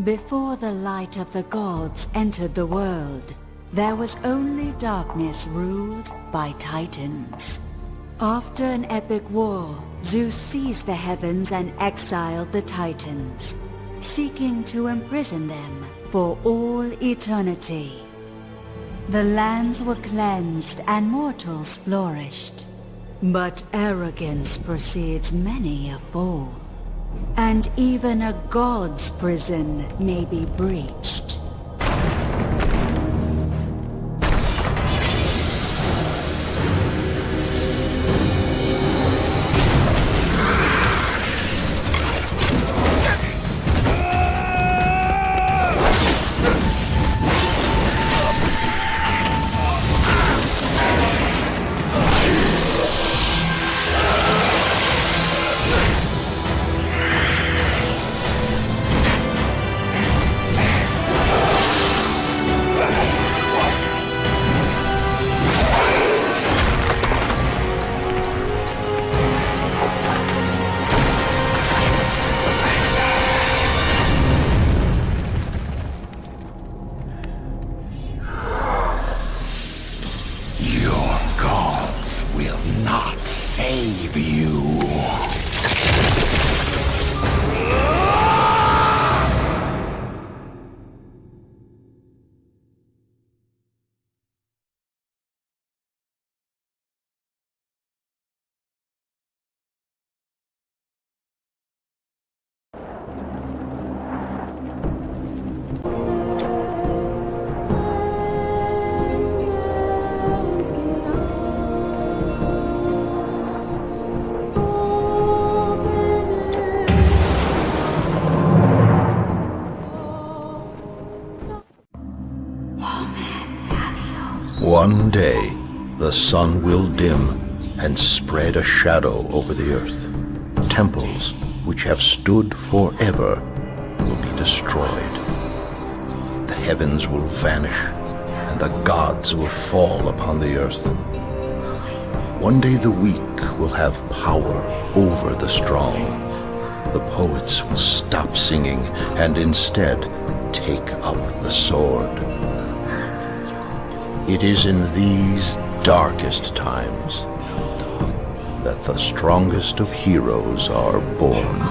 Before the light of the gods entered the world, there was only darkness ruled by Titans. After an epic war, Zeus seized the heavens and exiled the Titans, seeking to imprison them for all eternity. The lands were cleansed and mortals flourished. But arrogance precedes many a fall, and even a god's prison may be breached. One day, the sun will dim and spread a shadow over the earth. Temples, which have stood forever, will be destroyed. The heavens will vanish, and the gods will fall upon the earth. One day the weak will have power over the strong. The poets will stop singing and instead take up the sword. It is in these darkest times that the strongest of heroes are born.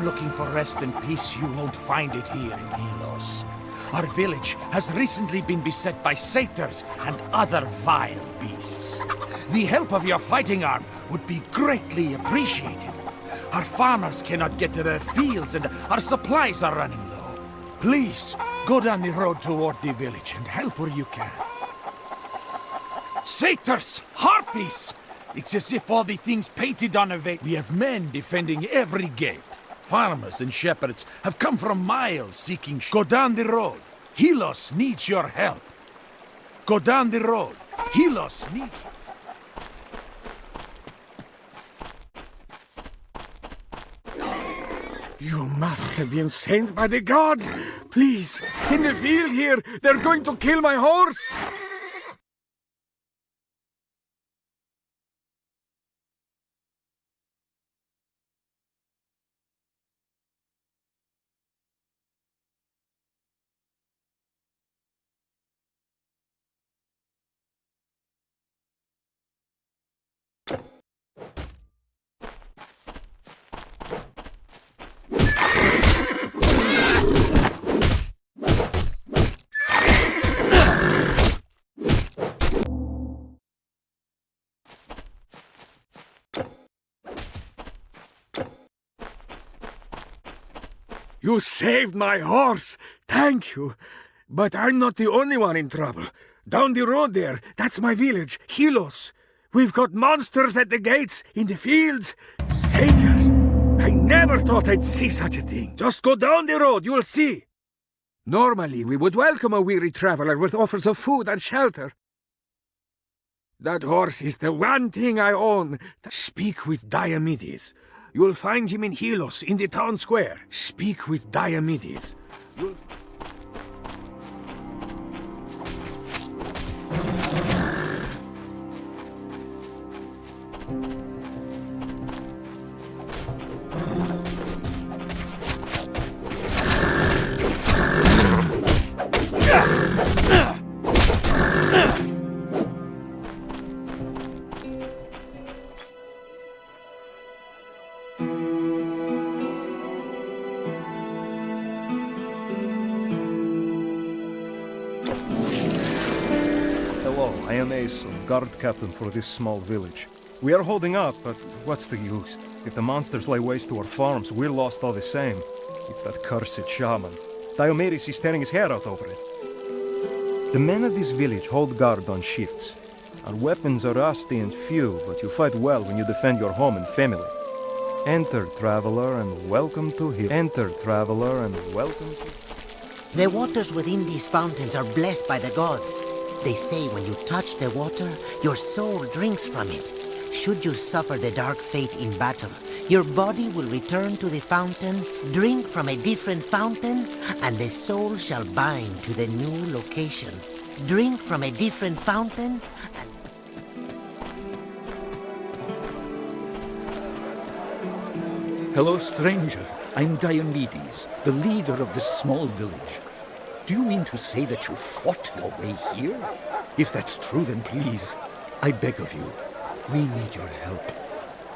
Looking for rest and peace, you won't find it here in Helios. Our village has recently been beset by satyrs and other vile beasts. The help of your fighting arm would be greatly appreciated. Our farmers cannot get to their fields and our supplies are running low. Please, go down the road toward the village and help where you can. Satyrs! Harpies! It's as if all the things painted on a veil. We have men defending every gate. Farmers and shepherds have come from miles seeking Go down the road. Helios needs your help. Go down the road. Helios needs You must have been sent by the gods! Please, in the field here, they're going to kill my horse! You saved my horse! Thank you! But I'm not the only one in trouble. Down the road there, that's my village, Helios. We've got monsters at the gates, in the fields. Satyrs! I never thought I'd see such a thing. Just go down the road, you'll see. Normally, we would welcome a weary traveler with offers of food and shelter. That horse is the one thing I own. Speak with Diomedes. You'll find him in Helos, in the town square. Speak with Diomedes. Hello, I am Aeson, guard captain for this small village. We are holding up, but what's the use? If the monsters lay waste to our farms, we're lost all the same. It's that cursed shaman. Diomedes is tearing his hair out over it. The men of this village hold guard on shifts. Our weapons are rusty and few, but you fight well when you defend your home and family. Enter, traveler, and welcome to here. Enter, traveler, and welcome to... The waters within these fountains are blessed by the gods. They say when you touch the water, your soul drinks from it. Should you suffer the dark fate in battle, your body will return to the fountain, drink from a different fountain, and the soul shall bind to the new location. Drink from a different fountain, and... Hello, stranger. I'm Diomedes, the leader of this small village. Do you mean to say that you fought your way here? If that's true, then please, I beg of you, we need your help.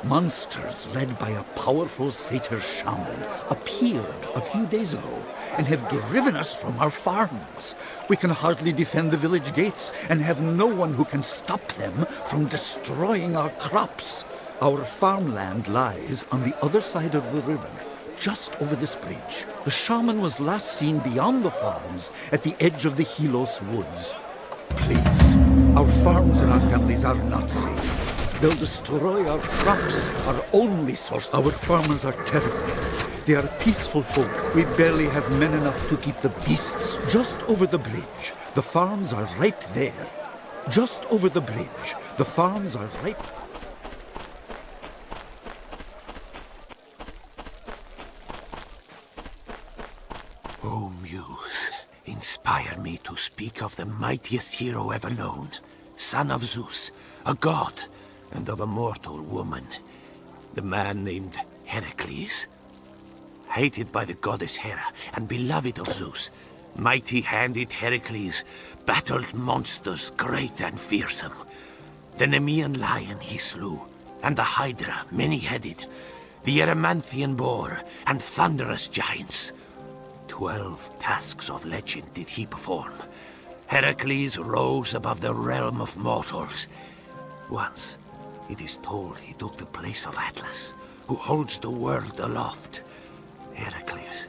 Monsters led by a powerful satyr shaman appeared a few days ago and have driven us from our farms. We can hardly defend the village gates and have no one who can stop them from destroying our crops. Our farmland lies on the other side of the river, just over this bridge. The shaman was last seen beyond the farms at the edge of the Helos woods. Please, our farms and our families are not safe. They'll destroy our crops, our only source. Our farmers are terrified. They are peaceful folk. We barely have men enough to keep the beasts. Just over the bridge. The farms are right there. Just over the bridge. The farms are right... O Muse, inspire me to speak of the mightiest hero ever known, son of Zeus, a god, and of a mortal woman, the man named Heracles. Hated by the goddess Hera and beloved of Zeus, mighty-handed Heracles battled monsters great and fearsome. The Nemean lion he slew, and the Hydra many-headed, the Erymanthian boar, and thunderous giants. 12 tasks of legend did he perform. Heracles rose above the realm of mortals. Once, it is told he took the place of Atlas, who holds the world aloft. Heracles.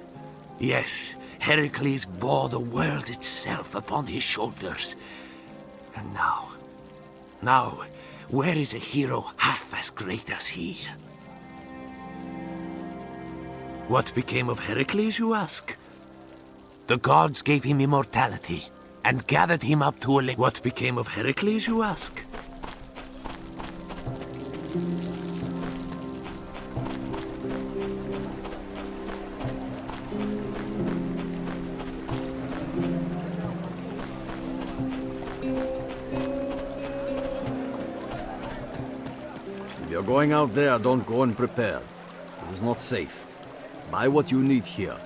Yes, Heracles bore the world itself upon his shoulders. And now, where is a hero half as great as he? What became of Heracles, you ask? The gods gave him immortality and gathered him up to a... What became of Heracles, you ask? If you're going out there, don't go unprepared. It is not safe. Buy what you need here.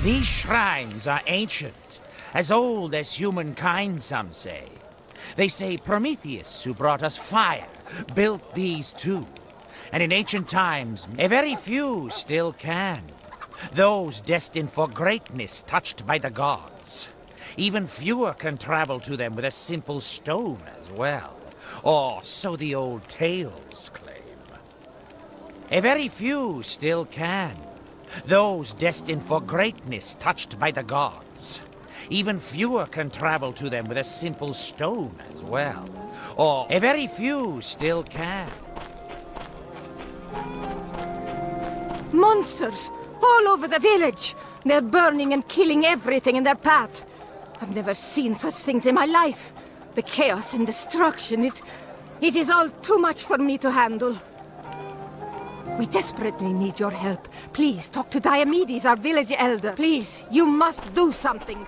These shrines are ancient, as old as humankind, some say. They say Prometheus, who brought us fire, built these too. And in ancient times, a very few still can. Those destined for greatness, touched by the gods. Even fewer can travel to them with a simple stone as well. Or so the old tales claim. A very few still can. Those destined for greatness, touched by the gods. Even fewer can travel to them with a simple stone as well. Or a very few still can. Monsters! All over the village! They're burning and killing everything in their path. I've never seen such things in my life. The chaos and destruction, it is all too much for me to handle. We desperately need your help. Please, talk to Diomedes, our village elder. Please, you must do something.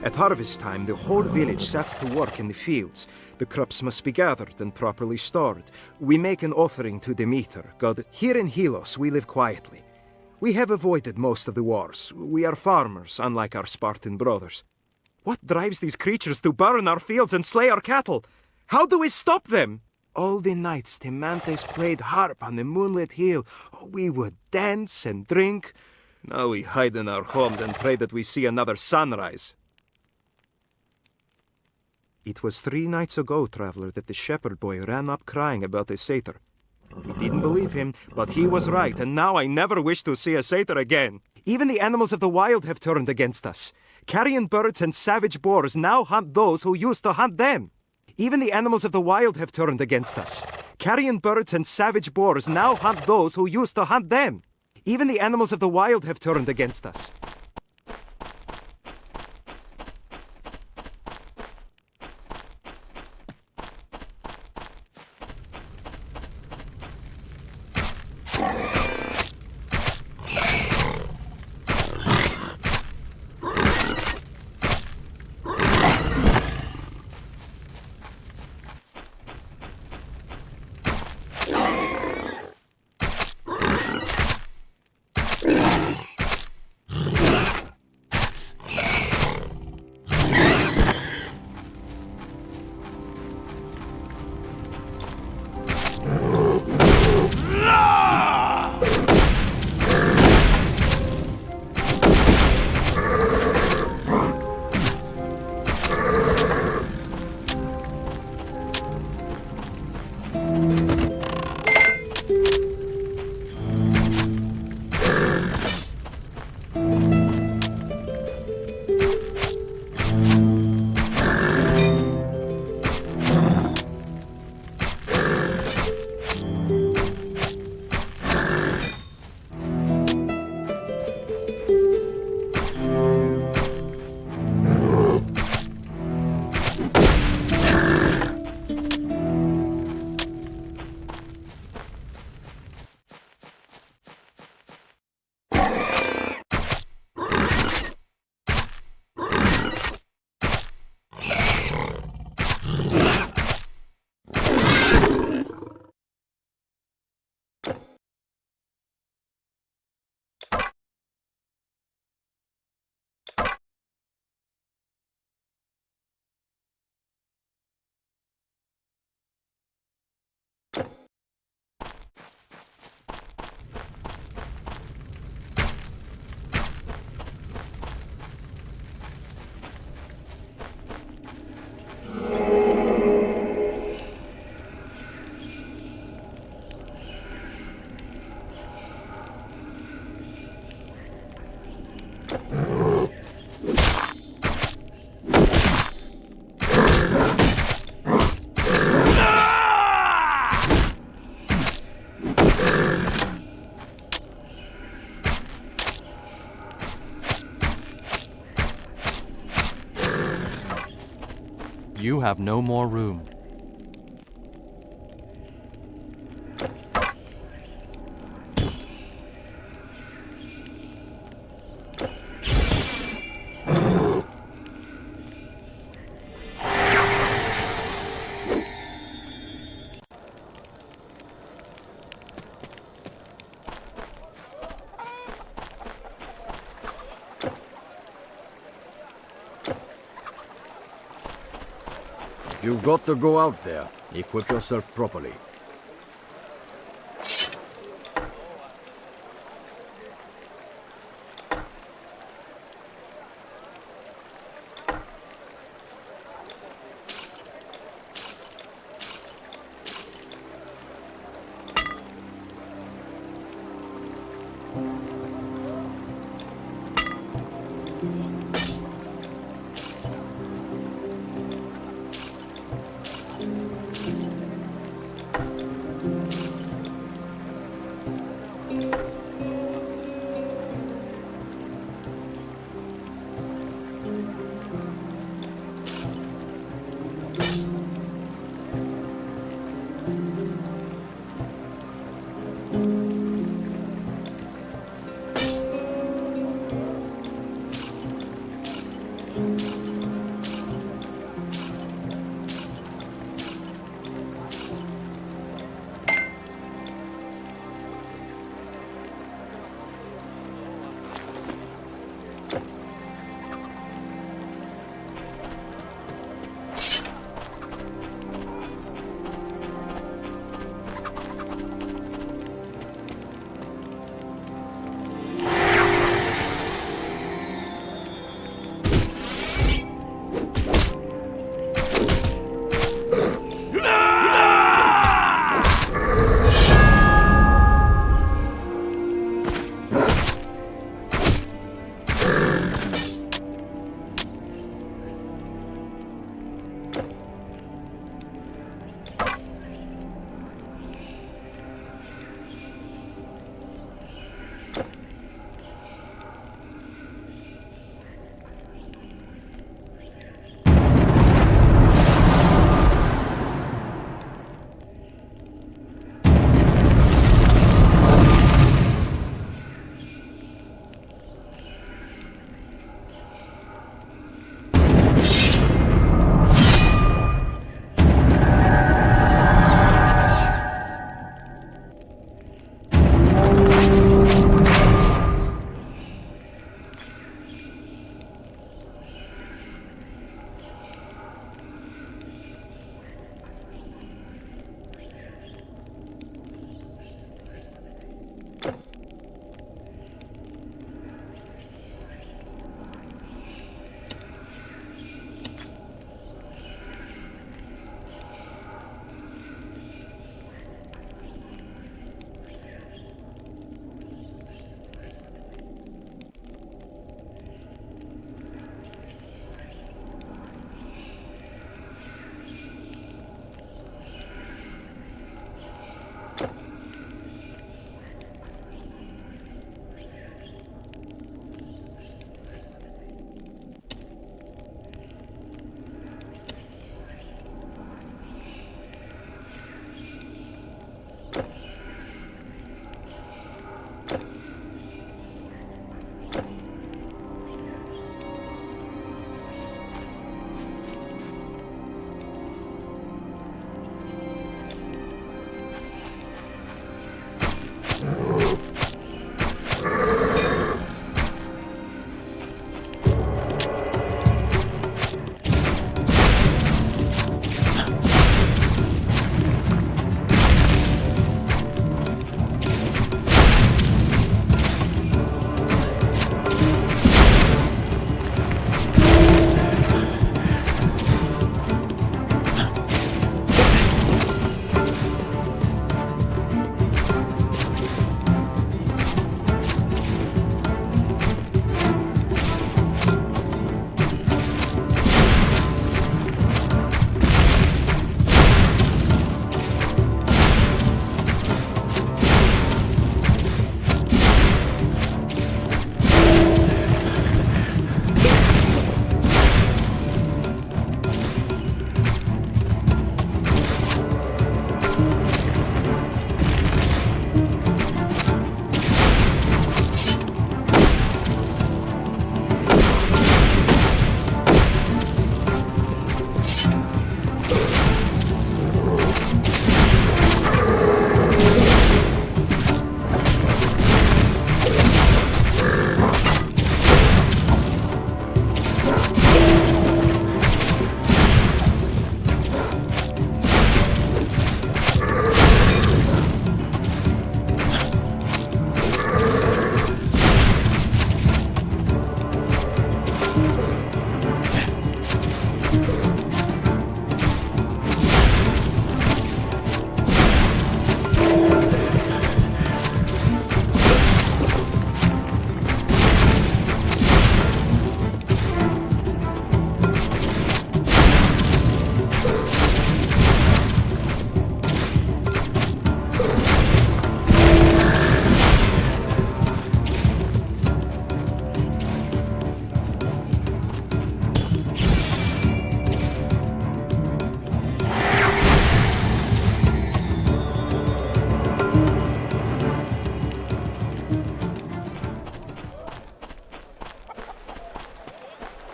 At harvest time, the whole village sets to work in the fields. The crops must be gathered and properly stored. We make an offering to Demeter, god. Here in Helos, we live quietly. We have avoided most of the wars. We are farmers, unlike our Spartan brothers. What drives these creatures to burn our fields and slay our cattle? How do we stop them? All the nights Timantes played harp on the moonlit hill. We would dance and drink. Now we hide in our homes and pray that we see another sunrise. It was 3 nights ago, traveler, that the shepherd boy ran up crying about a satyr. We didn't believe him, but he was right, and now I never wish to see a satyr again. Even the animals of the wild have turned against us. Carrion birds and savage boars now hunt those who used to hunt them. Even the animals of the wild have turned against us. Carrion birds and savage boars now hunt those who used to hunt them. Even the animals of the wild have turned against us. You have no more room. You've got to go out there. Equip yourself properly.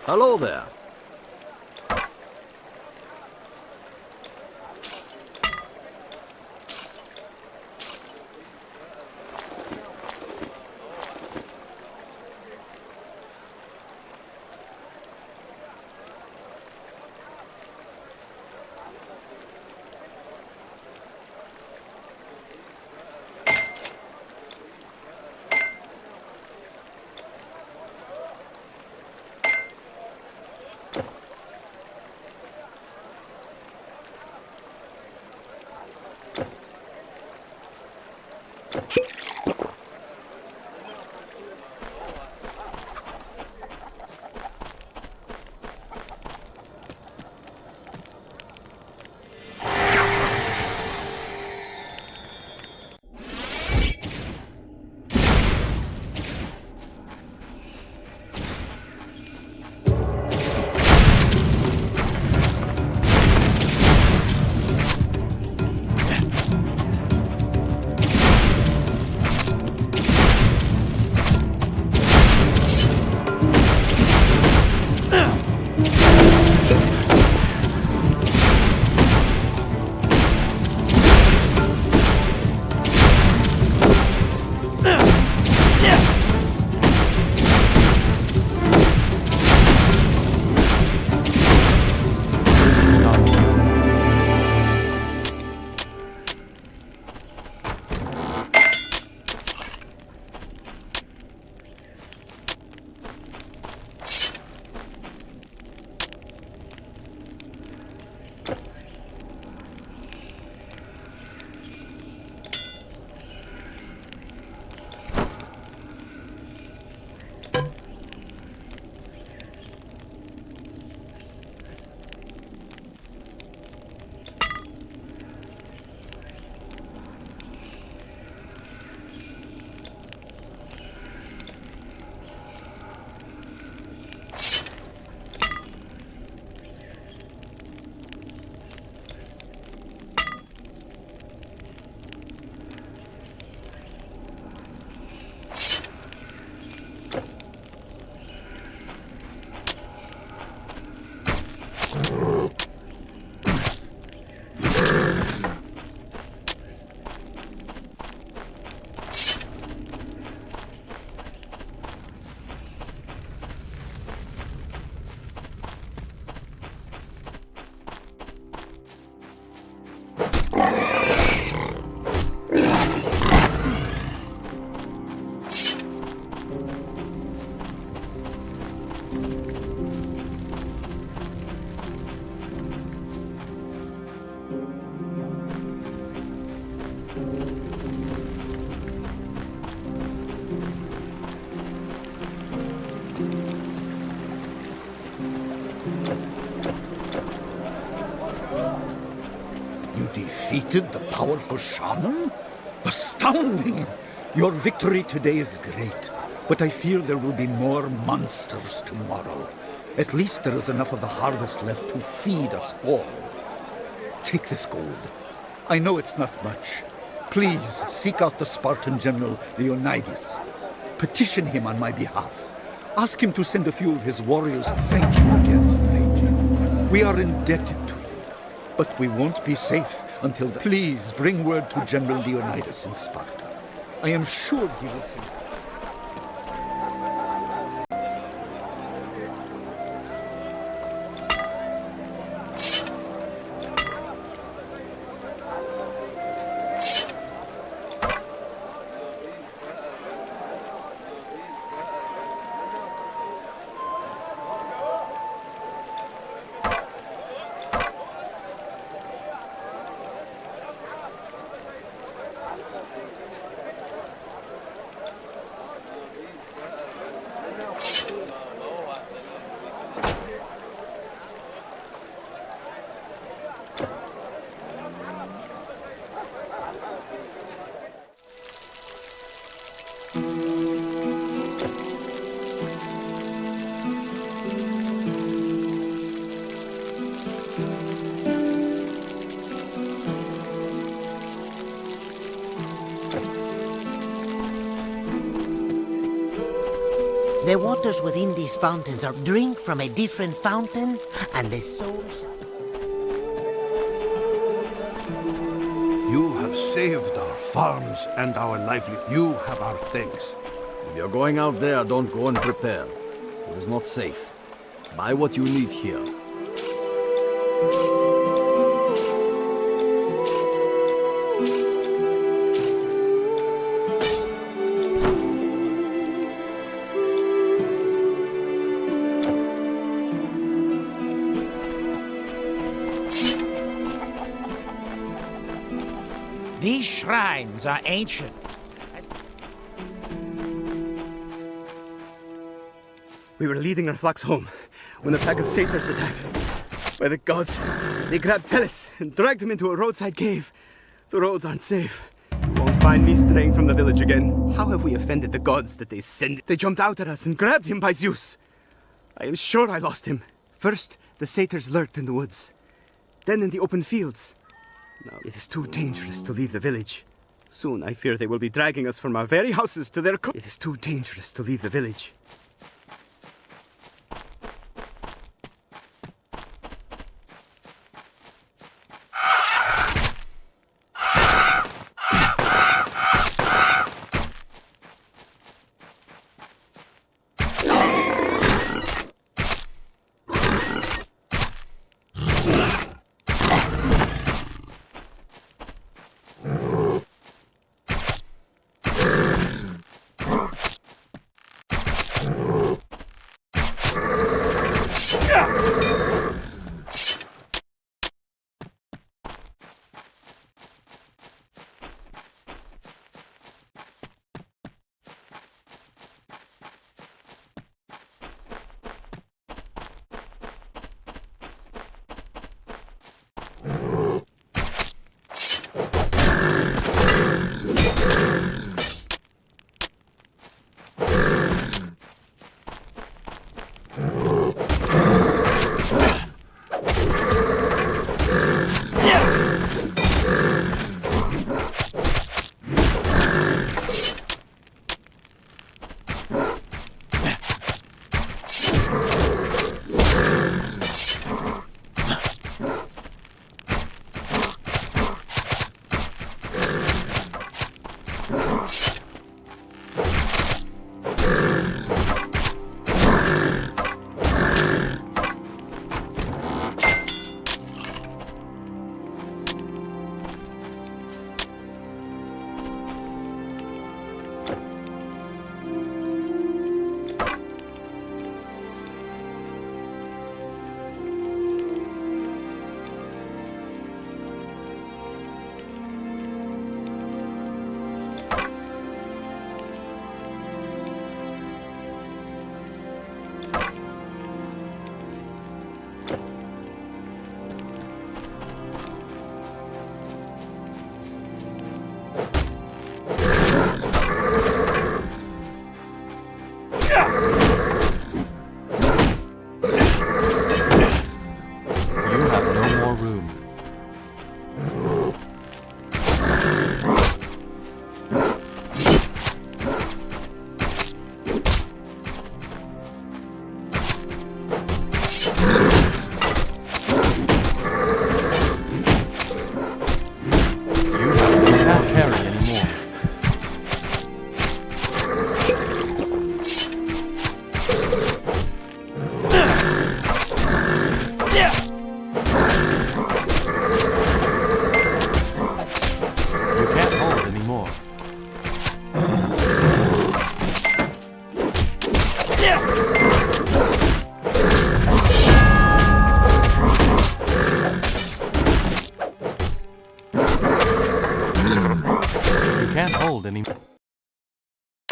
Hello there. Defeated the powerful shaman? Astounding! Your victory today is great, but I fear there will be more monsters tomorrow. At least there is enough of the harvest left to feed us all. Take this gold. I know it's not much. Please seek out the Spartan general Leonidas. Petition him on my behalf. Ask him to send a few of his warriors to thank you again, stranger. We are indebted to you. But we won't be safe until then. Please bring word to General Leonidas in Sparta. I am sure he will send. The waters within these fountains are drink from a different fountain, and the soul shall... You have saved our farms and our livelihood. You have our thanks. If you're going out there, don't go unprepared. It is not safe. Buy what you need here. These shrines are ancient. We were leading our flocks home when a pack of satyrs attacked. By the gods, they grabbed Tellus and dragged him into a roadside cave. The roads aren't safe. You won't find me straying from the village again. How have we offended the gods that they send? They jumped out at us and grabbed him by Zeus. I am sure I lost him. First, the satyrs lurked in the woods. Then in the open fields. Now it is too dangerous to leave the village. Soon I fear they will be dragging us from our very houses to their It is too dangerous to leave the village.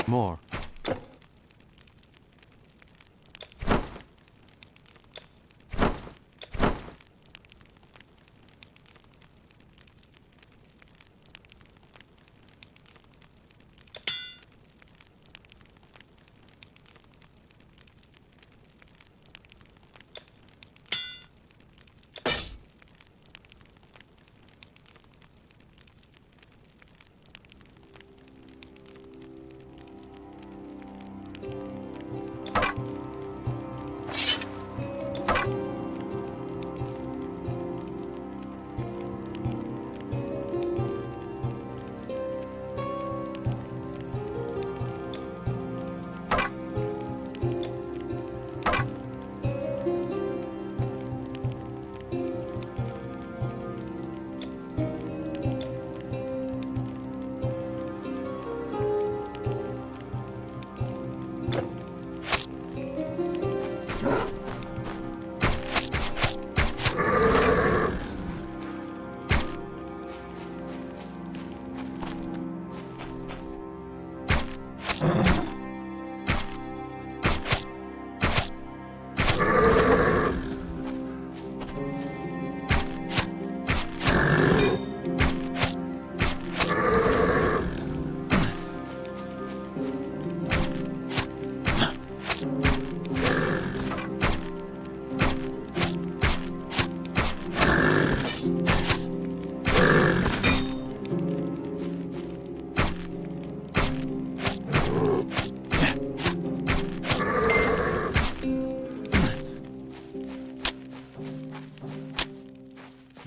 More.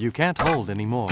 You can't hold anymore.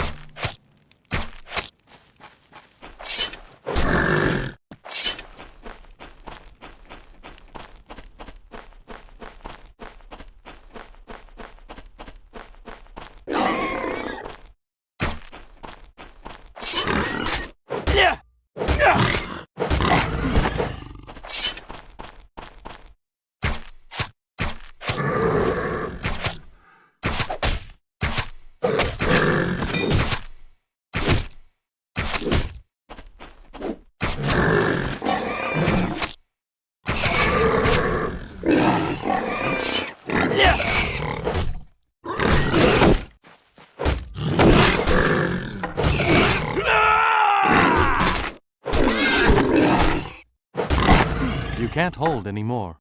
You can't hold anymore.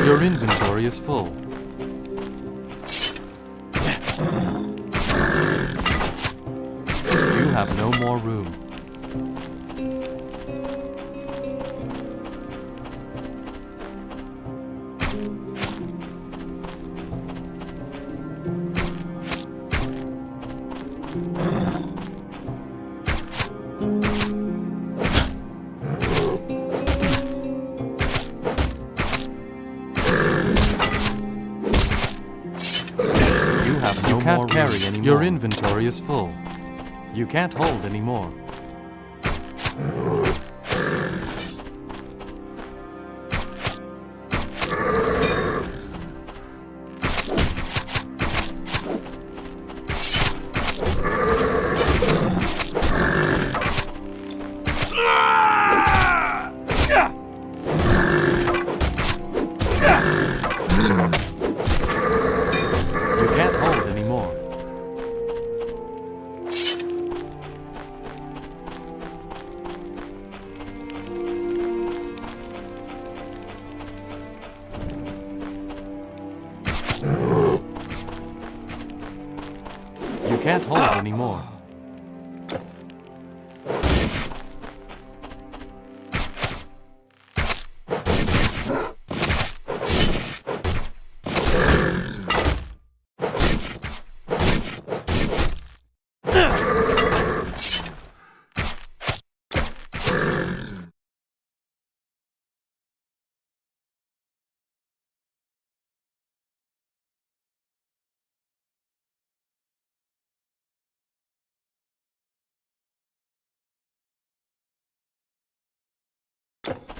Your inventory is full. You have no more room. You can't carry anymore. Your inventory is full. You can't hold anymore. You can't hold anymore.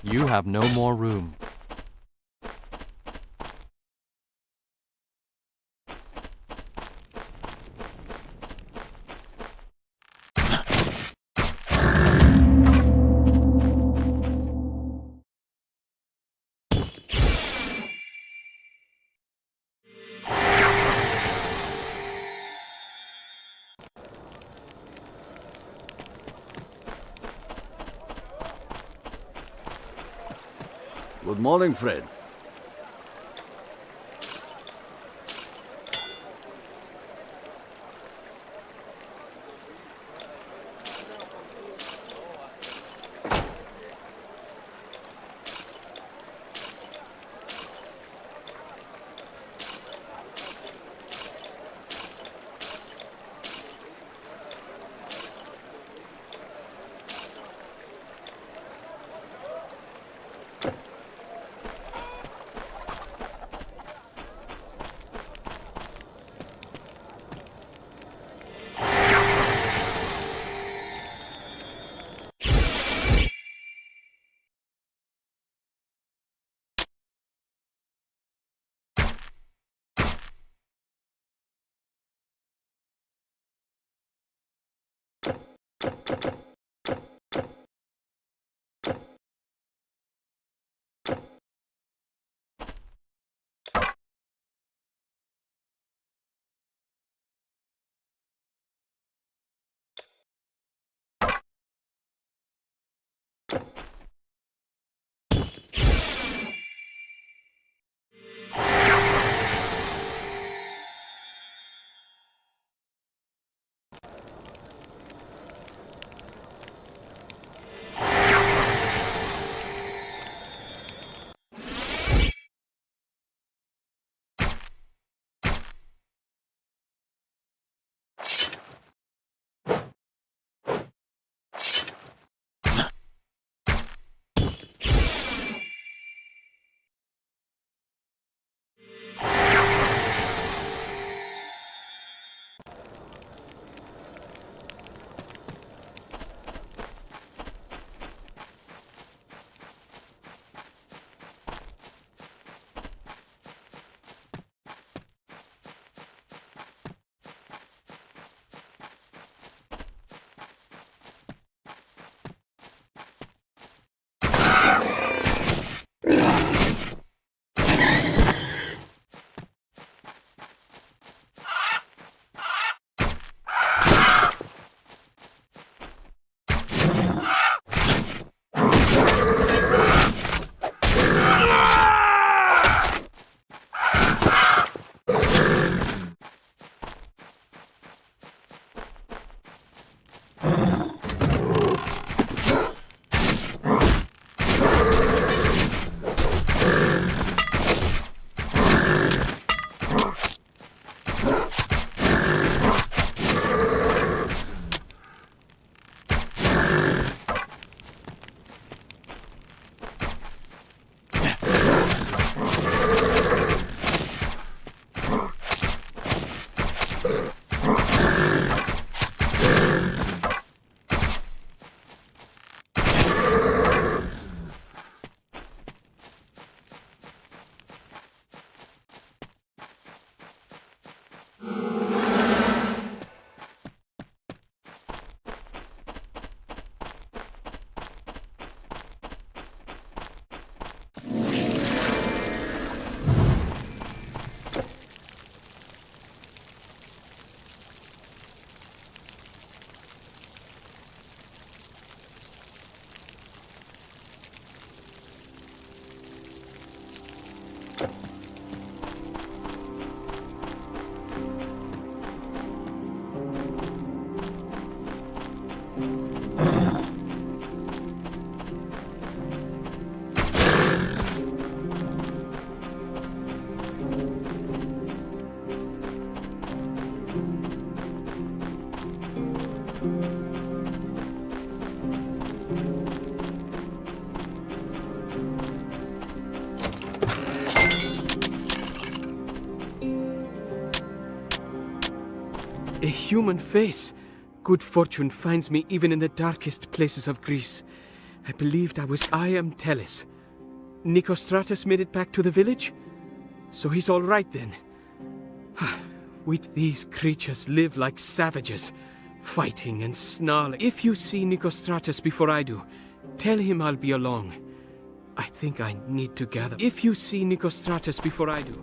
You have no more room. Good morning, Fred. A human face. Good fortune finds me even in the darkest places of Greece. I believed I am Tellus. Nicostratus made it back to the village? So he's all right then. With these creatures live like savages, fighting and snarling. If you see Nicostratus before I do, tell him I'll be along. I think I need to gather. If you see Nicostratus before I do.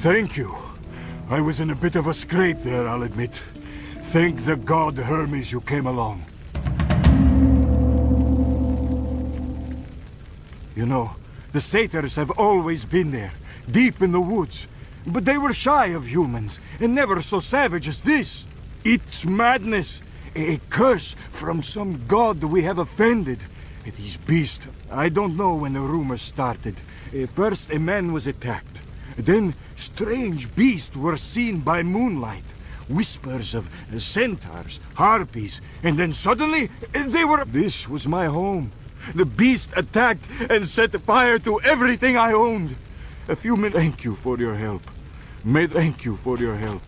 Thank you. I was in a bit of a scrape there, I'll admit. Thank the god Hermes you came along. You know, the satyrs have always been there, deep in the woods. But they were shy of humans, and never so savage as this. It's madness. A curse from some god we have offended. These beasts, I don't know when the rumors started. First, a man was attacked. Then, strange beasts were seen by moonlight. Whispers of centaurs, harpies, and then suddenly, they were... This was my home. The beast attacked and set fire to everything I owned. A few minutes... Thank you for your help. Thank you for your help.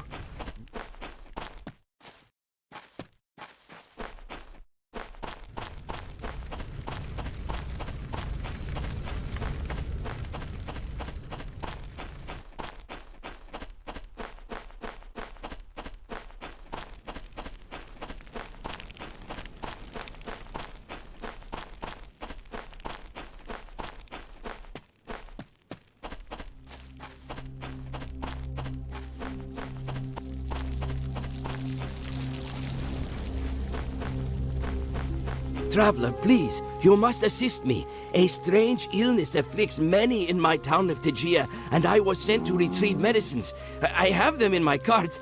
Traveler, please, you must assist me. A strange illness afflicts many in my town of Tegea, and I was sent to retrieve medicines. I have them in my cart,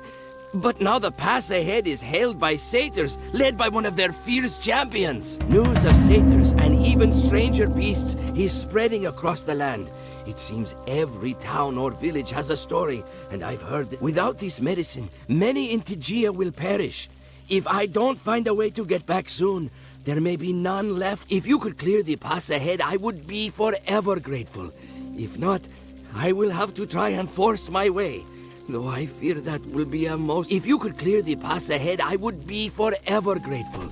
but now the pass ahead is held by satyrs, led by one of their fierce champions. News of satyrs and even stranger beasts is spreading across the land. It seems every town or village has a story, and I've heard that without this medicine, many in Tegea will perish. If I don't find a way to get back soon, there may be none left. If you could clear the pass ahead, I would be forever grateful. If not, I will have to try and force my way. Though I fear that will be a most... If you could clear the pass ahead, I would be forever grateful.